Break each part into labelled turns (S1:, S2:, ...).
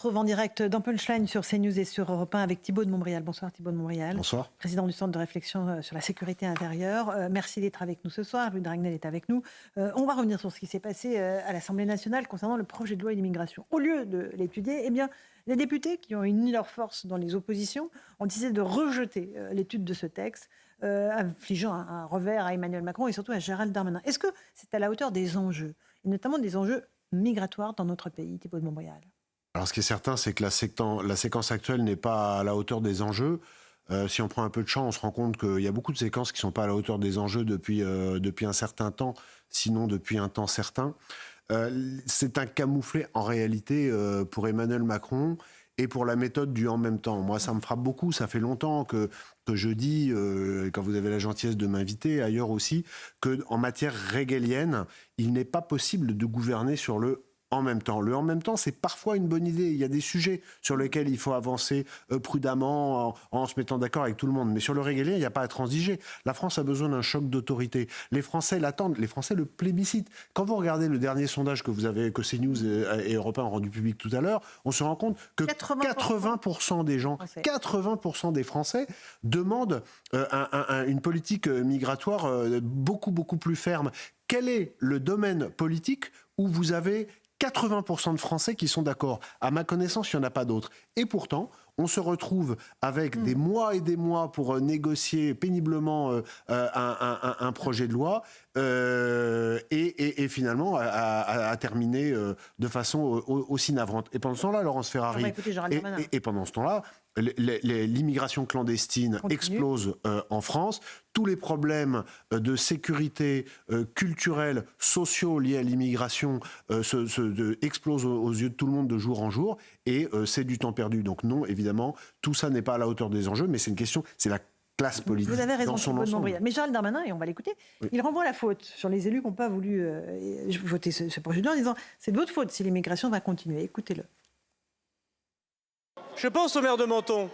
S1: Retrouve en direct dans Punchline sur CNews et sur Europe 1 avec Thibaut de Montbrial. Bonsoir Thibaut de Montbrial.
S2: Bonsoir.
S1: Président du Centre de réflexion sur la sécurité intérieure. Merci d'être avec nous ce soir. Louis Dragnel est avec nous. On va revenir sur ce qui s'est passé à l'Assemblée nationale concernant le projet de loi immigration. Au lieu de l'étudier, eh bien, les députés qui ont uni leurs forces dans les oppositions ont décidé de rejeter l'étude de ce texte, infligeant un revers à Emmanuel Macron et surtout à Gérald Darmanin. Est-ce que c'est à la hauteur des enjeux, et notamment des enjeux migratoires dans notre pays, Thibaut de Montbrial?
S2: Alors ce qui est certain, c'est que la séquence actuelle n'est pas à la hauteur des enjeux. Si on prend un peu de champ, on se rend compte qu'il y a beaucoup de séquences qui ne sont pas à la hauteur des enjeux depuis un certain temps, sinon depuis un temps certain. C'est un camouflet en réalité pour Emmanuel Macron et pour la méthode du « en même temps ». Moi, ça me frappe beaucoup. Ça fait longtemps que je dis, quand vous avez la gentillesse de m'inviter, ailleurs aussi, qu'en matière régalienne, il n'est pas possible de gouverner sur le en même temps. Le en même temps, c'est parfois une bonne idée. Il y a des sujets sur lesquels il faut avancer prudemment en se mettant d'accord avec tout le monde. Mais sur le régalien, il n'y a pas à transiger. La France a besoin d'un choc d'autorité. Les Français l'attendent. Les Français le plébiscitent. Quand vous regardez le dernier sondage que CNews et Europe 1 ont rendu public tout à l'heure, on se rend compte que 80% des gens, 80% des Français demandent une politique migratoire beaucoup plus ferme. Quel est le domaine politique où vous avez 80% de Français qui sont d'accord? À ma connaissance, il n'y en a pas d'autres. Et pourtant, on se retrouve avec des mois et des mois pour négocier péniblement un projet de loi et finalement à terminer de façon aussi navrante. Et pendant ce temps-là, Laurence Ferrari, et pendant ce temps-là, l'immigration clandestine explose en France. Tous les problèmes de sécurité culturelle, sociaux liés à l'immigration explosent aux yeux de tout le monde de jour en jour. Et c'est du temps perdu. Donc non, évidemment, tout ça n'est pas à la hauteur des enjeux, mais c'est une question, c'est la classe politique.
S1: Vous avez raison,
S2: dans son ensemble.
S1: Mais Gérald Darmanin, et on va l'écouter, il renvoie la faute sur les élus qui n'ont pas voulu voter ce projet de loi en disant « c'est de votre faute si l'immigration va continuer ». Écoutez-le.
S3: Je pense au maire de Menton,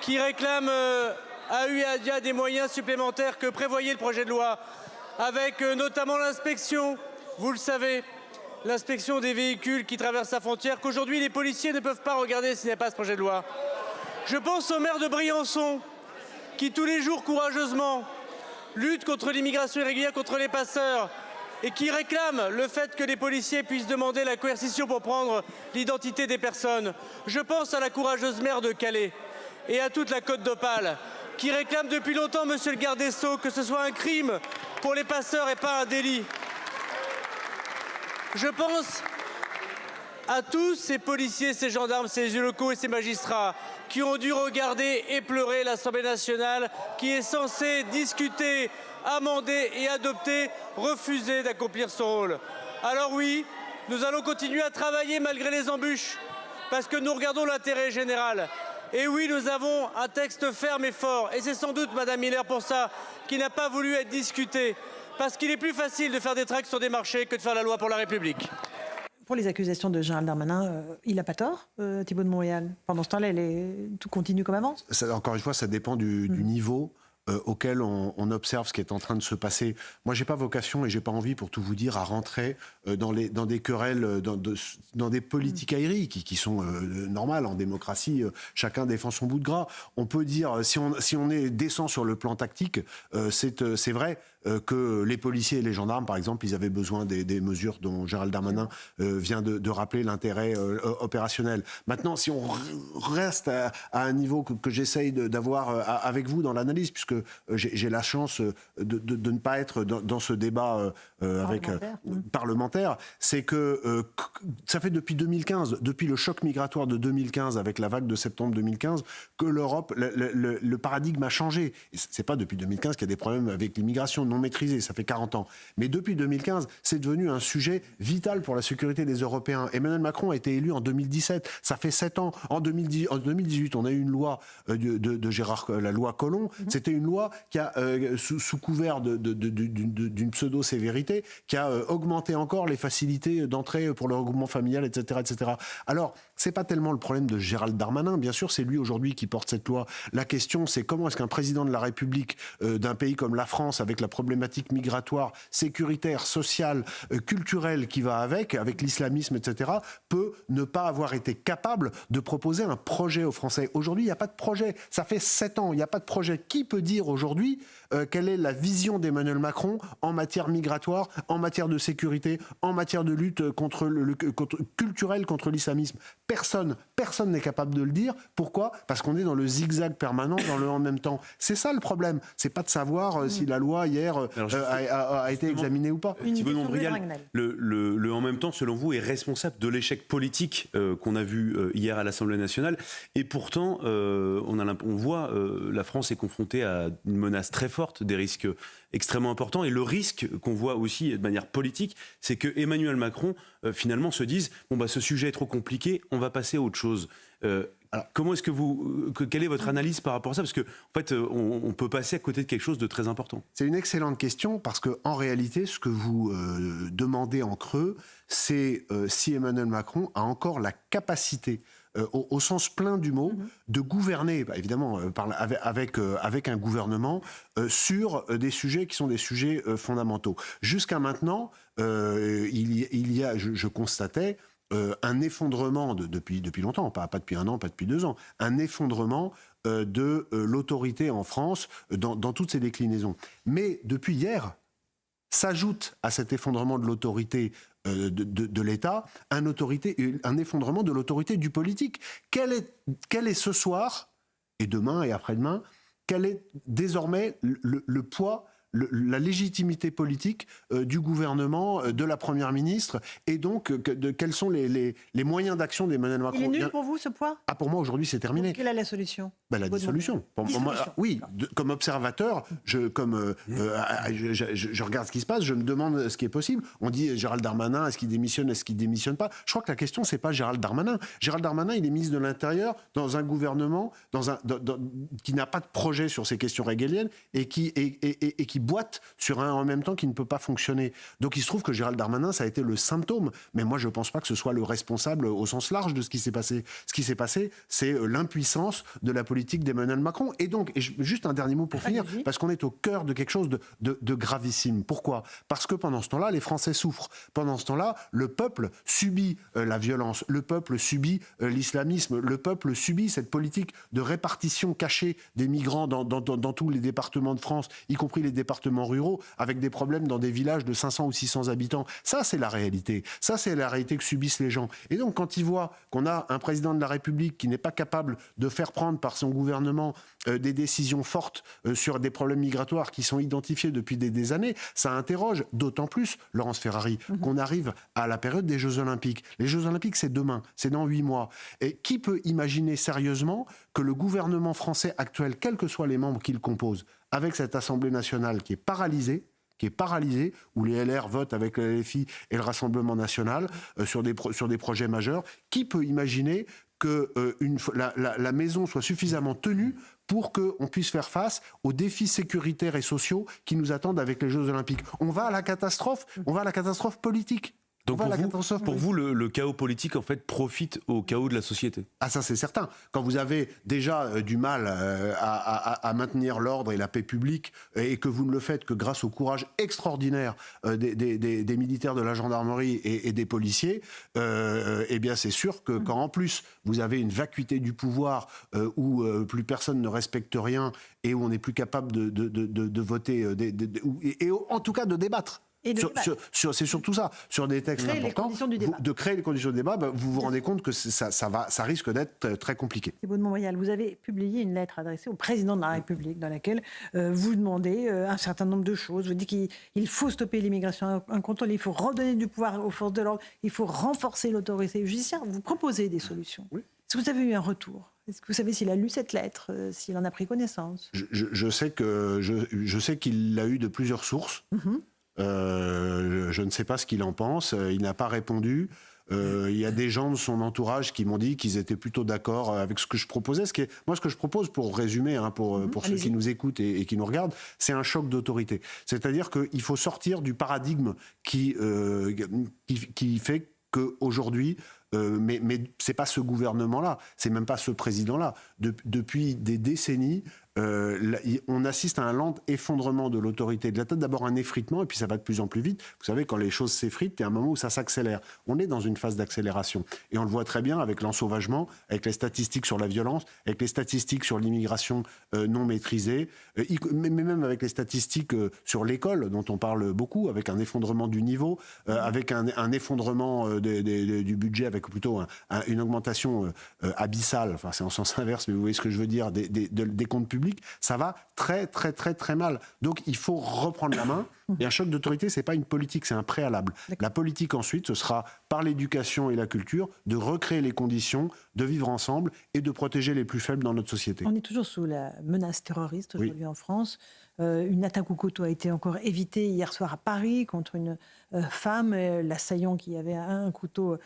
S3: qui réclame à UADIA des moyens supplémentaires que prévoyait le projet de loi, avec notamment l'inspection, vous le savez, l'inspection des véhicules qui traversent la frontière, qu'aujourd'hui les policiers ne peuvent pas regarder s'il n'y a pas ce projet de loi. Je pense au maire de Briançon, qui tous les jours courageusement lutte contre l'immigration irrégulière, contre les passeurs, et qui réclame le fait que les policiers puissent demander la coercition pour prendre l'identité des personnes. Je pense à la courageuse maire de Calais et à toute la Côte d'Opale, qui réclame depuis longtemps, monsieur le garde des Sceaux, que ce soit un crime pour les passeurs et pas un délit. Je pense à tous ces policiers, ces gendarmes, ces élus locaux et ces magistrats qui ont dû regarder et pleurer l'Assemblée nationale qui est censée discuter, amender et adopter, refuser d'accomplir son rôle. Alors oui, nous allons continuer à travailler malgré les embûches parce que nous regardons l'intérêt général. Et oui, nous avons un texte ferme et fort. Et c'est sans doute, Madame Miller, pour ça, qui n'a pas voulu être discuté. Parce qu'il est plus facile de faire des tracts sur des marchés que de faire la loi pour la République.
S1: Pour les accusations de Gérald Darmanin, il n'a pas tort, Thibaut de Montbrial. Pendant ce temps-là, tout continue comme avant.
S2: Encore une fois, ça dépend du niveau auquel on observe ce qui est en train de se passer. Moi, j'ai pas vocation et j'ai pas envie, pour tout vous dire, à rentrer dans des querelles, dans des politiques aériennes qui sont normales en démocratie. Chacun défend son bout de gras. On peut dire, si on est décent sur le plan tactique, c'est vrai que les policiers et les gendarmes, par exemple, ils avaient besoin des mesures dont Gérald Darmanin vient de rappeler l'intérêt opérationnel. Maintenant, si on reste à un niveau que j'essaye d'avoir avec vous dans l'analyse, puisque j'ai la chance de ne pas être dans ce débat parlementaire, c'est que ça fait depuis 2015, depuis le choc migratoire de 2015, avec la vague de septembre 2015, que l'Europe, le paradigme a changé. C'est pas depuis 2015 qu'il y a des problèmes avec l'immigration non maîtrisée, ça fait 40 ans. Mais depuis 2015, c'est devenu un sujet vital pour la sécurité des Européens. Emmanuel Macron a été élu en 2017, ça fait 7 ans. En 2018, on a eu une loi de Gérard, la loi Collomb. C'était une loi qui a, sous couvert d'une pseudo-sévérité, qui a augmenté encore les facilités d'entrée pour le regroupement familial, etc., etc. Alors, c'est pas tellement le problème de Gérald Darmanin, bien sûr, c'est lui aujourd'hui qui porte cette loi. La question, c'est comment est-ce qu'un président de la République d'un pays comme la France, avec la problématique migratoire, sécuritaire, sociale, culturelle qui va avec l'islamisme, etc., peut ne pas avoir été capable de proposer un projet aux Français. Aujourd'hui, il n'y a pas de projet. Ça fait 7 ans, il n'y a pas de projet. Qui peut dire aujourd'hui quelle est la vision d'Emmanuel Macron en matière migratoire, en matière de sécurité, en matière de lutte culturelle contre l'islamisme? Personne n'est capable de le dire. Pourquoi? Parce qu'on est dans le zigzag permanent, dans le en même temps. C'est ça le problème. C'est pas de savoir si la loi hier a été examinée ou pas.
S4: Thibault Montbrial, le en même temps, selon vous, est responsable de l'échec politique qu'on a vu hier à l'Assemblée nationale. Et pourtant, on voit la France est confrontée à une menace très forte, des risques extrêmement importants. Et le risque qu'on voit aussi de manière politique, c'est que Emmanuel Macron, finalement, se dise « Bon, bah, ce sujet est trop compliqué, on va passer à autre chose ». Alors, comment est-ce quelle est votre analyse par rapport à ça? Parce qu'en fait, on peut passer à côté de quelque chose de très important.
S2: C'est une excellente question parce qu'en réalité, ce que vous demandez en creux, c'est si Emmanuel Macron a encore la capacité, au sens plein du mot, de gouverner, évidemment, avec un gouvernement, sur des sujets qui sont des sujets fondamentaux. Jusqu'à maintenant, je constatais, un effondrement depuis longtemps, pas depuis 1 an, pas depuis 2 ans, un effondrement de l'autorité en France dans toutes ses déclinaisons. Mais depuis hier, s'ajoute à cet effondrement de l'autorité de l'État un effondrement de l'autorité du politique. Quel est ce soir, et demain et après-demain, quel est désormais le poids, la légitimité politique du gouvernement, de la Première ministre, et donc quels sont les moyens d'action d'Emmanuel Macron?
S1: Il est nul pour vous, ce poids?
S2: Pour moi, aujourd'hui, c'est terminé.
S1: Donc, quelle est la solution?
S2: La dissolution. Oui, comme observateur, je regarde ce qui se passe, je me demande ce qui est possible. On dit Gérald Darmanin, est-ce qu'il démissionne pas? Je crois que la question, c'est pas Gérald Darmanin. Gérald Darmanin, il est ministre de l'Intérieur dans un gouvernement qui n'a pas de projet sur ces questions régaliennes et qui boite sur un en même temps qui ne peut pas fonctionner. Donc il se trouve que Gérald Darmanin, ça a été le symptôme. Mais moi, je ne pense pas que ce soit le responsable au sens large de ce qui s'est passé. Ce qui s'est passé, c'est l'impuissance de la politique d'Emmanuel Macron. Et donc, juste un dernier mot pour finir, parce qu'on est au cœur de quelque chose de gravissime. Pourquoi? Parce que pendant ce temps-là, les Français souffrent. Pendant ce temps-là, le peuple subit la violence, le peuple subit l'islamisme, le peuple subit cette politique de répartition cachée des migrants dans tous les départements de France, y compris les départements ruraux, avec des problèmes dans des villages de 500 ou 600 habitants. Ça, c'est la réalité. Ça, c'est la réalité que subissent les gens. Et donc, quand ils voient qu'on a un président de la République qui n'est pas capable de faire prendre par son gouvernement des décisions fortes sur des problèmes migratoires qui sont identifiés depuis des années, ça interroge d'autant plus, Laurence Ferrari, qu'on arrive à la période des Jeux Olympiques. Les Jeux Olympiques, c'est demain, c'est dans 8 mois. Et qui peut imaginer sérieusement que le gouvernement français actuel, quels que soient les membres qu'il compose, avec cette Assemblée nationale qui est paralysée, où les LR votent avec le LFI et le Rassemblement national sur des projets majeurs, qui peut imaginer que la maison soit suffisamment tenue pour qu'on puisse faire face aux défis sécuritaires et sociaux qui nous attendent avec les Jeux Olympiques? On va à la catastrophe politique.
S4: Donc pour vous, le chaos politique, en fait, profite au chaos de la société? Ça,
S2: c'est certain. Quand vous avez déjà du mal à maintenir l'ordre et la paix publique, et que vous ne le faites que grâce au courage extraordinaire des militaires de la gendarmerie et des policiers, eh bien c'est sûr que quand en plus vous avez une vacuité du pouvoir où plus personne ne respecte rien et où on n'est plus capable de voter, et en tout cas de débattre. C'est surtout ça, sur des textes importants, de créer les conditions du débat, vous vous rendez compte que ça risque d'être très compliqué.
S1: Thibault Montbrial, vous avez publié une lettre adressée au président de la République dans laquelle vous demandez un certain nombre de choses. Vous dites qu'il faut stopper l'immigration incontrôlée, il faut redonner du pouvoir aux forces de l'ordre, il faut renforcer l'autorité judiciaire. Vous proposez des solutions. Oui. Est-ce que vous avez eu un retour? Est-ce que vous savez s'il a lu cette lettre, s'il en a pris connaissance?
S2: Je sais qu'il l'a eu de plusieurs sources. Je ne sais pas ce qu'il en pense, il n'a pas répondu. Il y a des gens de son entourage qui m'ont dit qu'ils étaient plutôt d'accord avec ce que je proposais. Ce que je propose, pour résumer, pour ceux qui nous écoutent et qui nous regardent, c'est un choc d'autorité. C'est-à-dire qu'il faut sortir du paradigme qui fait qu'aujourd'hui, mais c'est pas ce gouvernement-là, c'est même pas ce président-là. Depuis des décennies, on assiste à un lent effondrement de l'autorité de l'État, d'abord un effritement, et puis ça va de plus en plus vite. Vous savez, quand les choses s'effritent, il y a un moment où ça s'accélère. On est dans une phase d'accélération. Et on le voit très bien avec l'ensauvagement, avec les statistiques sur la violence, avec les statistiques sur l'immigration non maîtrisée, mais même avec les statistiques sur l'école, dont on parle beaucoup, avec un effondrement du niveau, avec un effondrement du budget, avec plutôt une augmentation abyssale, enfin c'est en sens inverse, mais vous voyez ce que je veux dire, des comptes publics, ça va très très très très mal. Donc il faut reprendre la main. Et un choc d'autorité, c'est pas une politique, c'est un préalable. La politique ensuite, ce sera par l'éducation et la culture de recréer les conditions de vivre ensemble et de protéger les plus faibles dans notre société.
S1: On est toujours sous la menace terroriste aujourd'hui en France. Une attaque au couteau a été encore évitée hier soir à Paris contre une femme. L'assaillant qui avait un couteau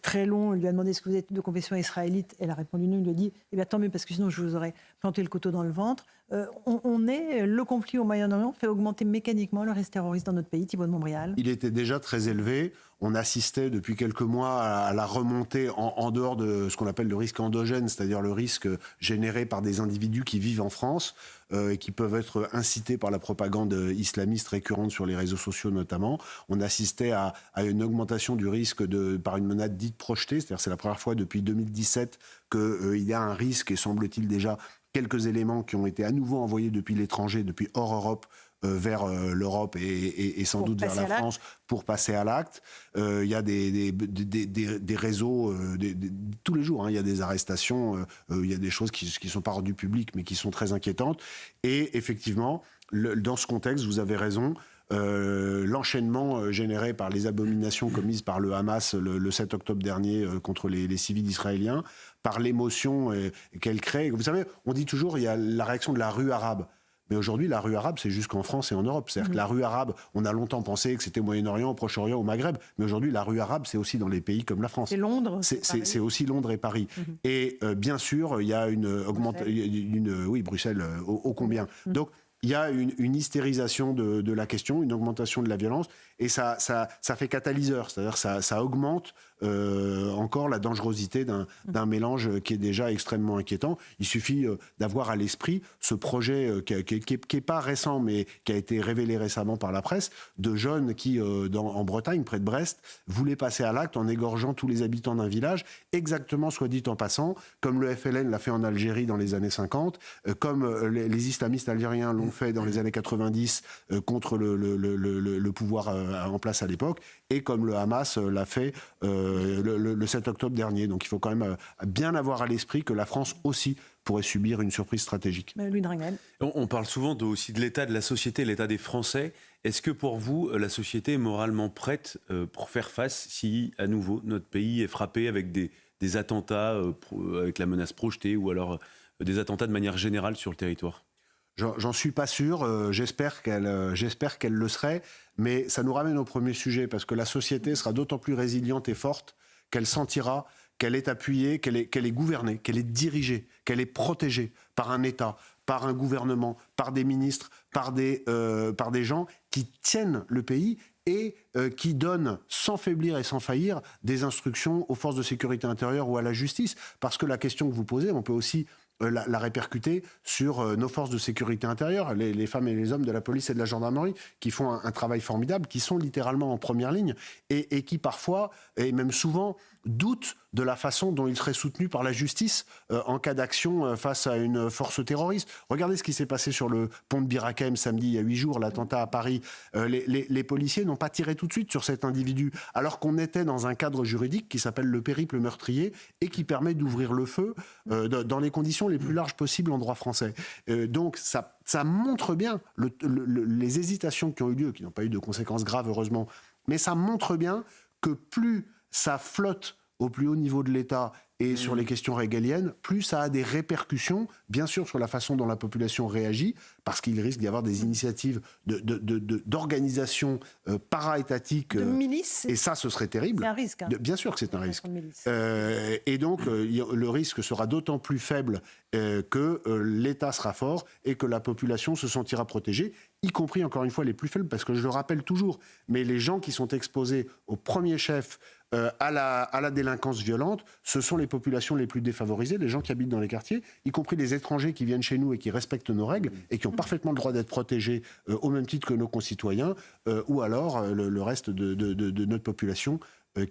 S1: très long lui a demandé est-ce que vous êtes de confession israélite. Elle a répondu non. Il lui a dit eh bien, tant mieux parce que sinon je vous aurais planté le couteau dans le ventre. Le conflit au Moyen-Orient fait augmenter mécaniquement le risque terroriste dans notre pays. Thibault de Montbrial.
S2: Il était déjà très élevé. On assistait depuis quelques mois à la remontée en dehors de ce qu'on appelle le risque endogène, c'est-à-dire le risque généré par des individus qui vivent en France et qui peuvent être incités par la propagande islamiste récurrente sur les réseaux sociaux notamment. On assistait à une augmentation du risque par une menace dite projetée, c'est-à-dire c'est la première fois depuis 2017 qu'il y a un risque et semble-t-il déjà quelques éléments qui ont été à nouveau envoyés depuis l'étranger, depuis hors Europe, vers l'Europe et sans doute vers la France pour passer à l'acte. Il y a des réseaux, tous les jours, il y a des arrestations, il y a des choses qui ne sont pas rendues publiques mais qui sont très inquiétantes. Et effectivement, dans ce contexte, vous avez raison, l'enchaînement généré par les abominations commises par le Hamas le 7 octobre dernier contre les civils israéliens, par l'émotion qu'elle crée. Vous savez, on dit toujours il y a la réaction de la rue arabe. Mais aujourd'hui, la rue arabe, c'est jusqu'en France et en Europe. C'est-à-dire que la rue arabe, on a longtemps pensé que c'était au Moyen-Orient, au Proche-Orient, au Maghreb. Mais aujourd'hui, la rue arabe, c'est aussi dans les pays comme la France.
S1: C'est Londres.
S2: C'est aussi Londres et Paris. Et bien sûr, il y a une augmentation. Oui, Bruxelles, ô combien. Donc, il y a une hystérisation de la question, une augmentation de la violence. Et ça fait catalyseur. C'est-à-dire ça augmente encore la dangerosité d'un mélange qui est déjà extrêmement inquiétant. Il suffit d'avoir à l'esprit ce projet qui est pas récent, mais qui a été révélé récemment par la presse, de jeunes qui, en Bretagne, près de Brest, voulaient passer à l'acte en égorgeant tous les habitants d'un village, exactement, soit dit en passant, comme le FLN l'a fait en Algérie dans les années 50, comme les islamistes algériens l'ont fait dans les années 90 contre le pouvoir en place à l'époque, et comme le Hamas l'a fait le 7 octobre dernier. Donc il faut quand même bien avoir à l'esprit que la France aussi pourrait subir une surprise stratégique.
S1: Louis Dragnel.
S4: On parle souvent aussi de l'état de la société, l'état des Français. Est-ce que pour vous, la société est moralement prête pour faire face si, à nouveau, notre pays est frappé avec des attentats, avec la menace projetée, ou alors des attentats de manière générale sur le territoire ?
S2: J'en suis pas sûr, j'espère qu'elle le serait, mais ça nous ramène au premier sujet, parce que la société sera d'autant plus résiliente et forte qu'elle sentira qu'elle est appuyée, qu'elle est gouvernée, qu'elle est dirigée, qu'elle est protégée par un État, par un gouvernement, par des ministres, par des gens qui tiennent le pays et qui donnent, sans faiblir et sans faillir, des instructions aux forces de sécurité intérieure ou à la justice. Parce que la question que vous posez, on peut aussi la répercuter sur nos forces de sécurité intérieure, les femmes et les hommes de la police et de la gendarmerie, qui font un travail formidable, qui sont littéralement en première ligne, et qui parfois, et même souvent, doutent de la façon dont ils seraient soutenus par la justice en cas d'action face à une force terroriste. Regardez ce qui s'est passé sur le pont de Bir Hakeim samedi, il y a 8 jours, l'attentat à Paris. Les policiers n'ont pas tiré tout de suite sur cet individu, alors qu'on était dans un cadre juridique qui s'appelle le périple meurtrier et qui permet d'ouvrir le feu dans les conditions les plus larges possibles en droit français. Donc ça montre bien les hésitations qui ont eu lieu, qui n'ont pas eu de conséquences graves heureusement, mais ça montre bien que plus ça flotte au plus haut niveau de l'État et sur les questions régaliennes, plus ça a des répercussions, bien sûr, sur la façon dont la population réagit, parce qu'il risque d'y avoir des initiatives d'organisation para-étatique.
S1: De milice.
S2: Et ça, ce serait terrible.
S1: C'est un risque.
S2: Bien sûr que c'est un risque. Et donc, le risque sera d'autant plus faible que l'État sera fort et que la population se sentira protégée, y compris, encore une fois, les plus faibles, parce que je le rappelle toujours, mais les gens qui sont exposés au premier chef à la délinquance violente, ce sont les populations les plus défavorisées, les gens qui habitent dans les quartiers, y compris les étrangers qui viennent chez nous et qui respectent nos règles et qui ont parfaitement le droit d'être protégés au même titre que nos concitoyens, ou alors le reste de notre population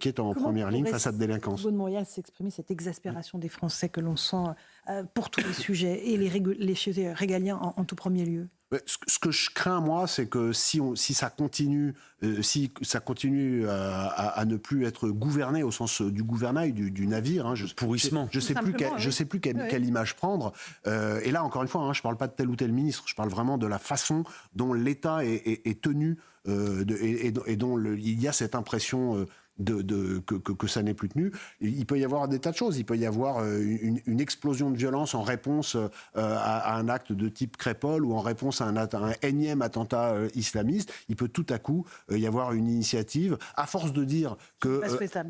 S2: qui est en première ligne face à la délinquance.
S1: Thibaut de Montbrial s'exprimer cette exaspération des Français que l'on sent pour tous les sujets et les sujets régaliens en tout premier lieu.
S2: Ce que je crains, moi, c'est que si ça continue, à ne plus être gouverné au sens du gouvernail, du navire,
S4: pourrissement.
S2: Je sais plus quelle image prendre. Et là, encore une fois, je ne parle pas de tel ou tel ministre, je parle vraiment de la façon dont l'État est tenu et dont il y a cette impression que ça n'est plus tenu. Il peut y avoir des tas de choses. Il peut y avoir une explosion de violence en réponse à un acte de type Crépol ou en réponse à un énième attentat islamiste. Il peut tout à coup y avoir une initiative, à force de dire que...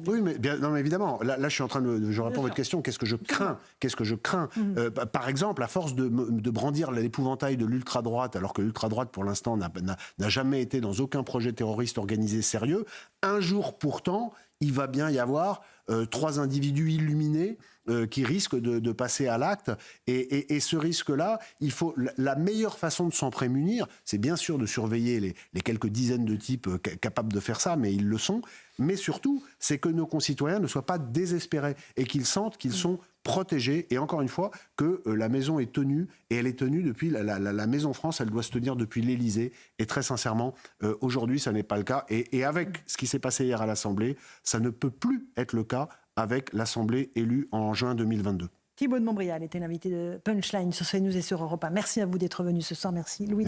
S2: oui, mais évidemment. Là, je suis en train je réponds à votre question. Qu'est-ce que je crains Par exemple, à force de brandir l'épouvantail de l'ultra-droite, alors que l'ultra-droite, pour l'instant, n'a jamais été dans aucun projet terroriste organisé sérieux, un jour pourtant, il va bien y avoir 3 individus illuminés qui risquent de passer à l'acte. Et ce risque-là, la meilleure façon de s'en prémunir, c'est bien sûr de surveiller les quelques dizaines de types capables de faire ça, mais ils le sont. Mais surtout, c'est que nos concitoyens ne soient pas désespérés et qu'ils sentent qu'ils sont protégés. Et encore une fois, que la maison est tenue, et elle est tenue depuis la Maison France, elle doit se tenir depuis l'Élysée. Et très sincèrement, aujourd'hui, ça n'est pas le cas. Et avec ce qui s'est passé hier à l'Assemblée, ça ne peut plus être le cas avec l'Assemblée élue en juin 2022.
S1: Thibaut de Montbrial était l'invité de Punchline sur CNews et sur Europe 1. Merci à vous d'être venu ce soir. Merci Louis.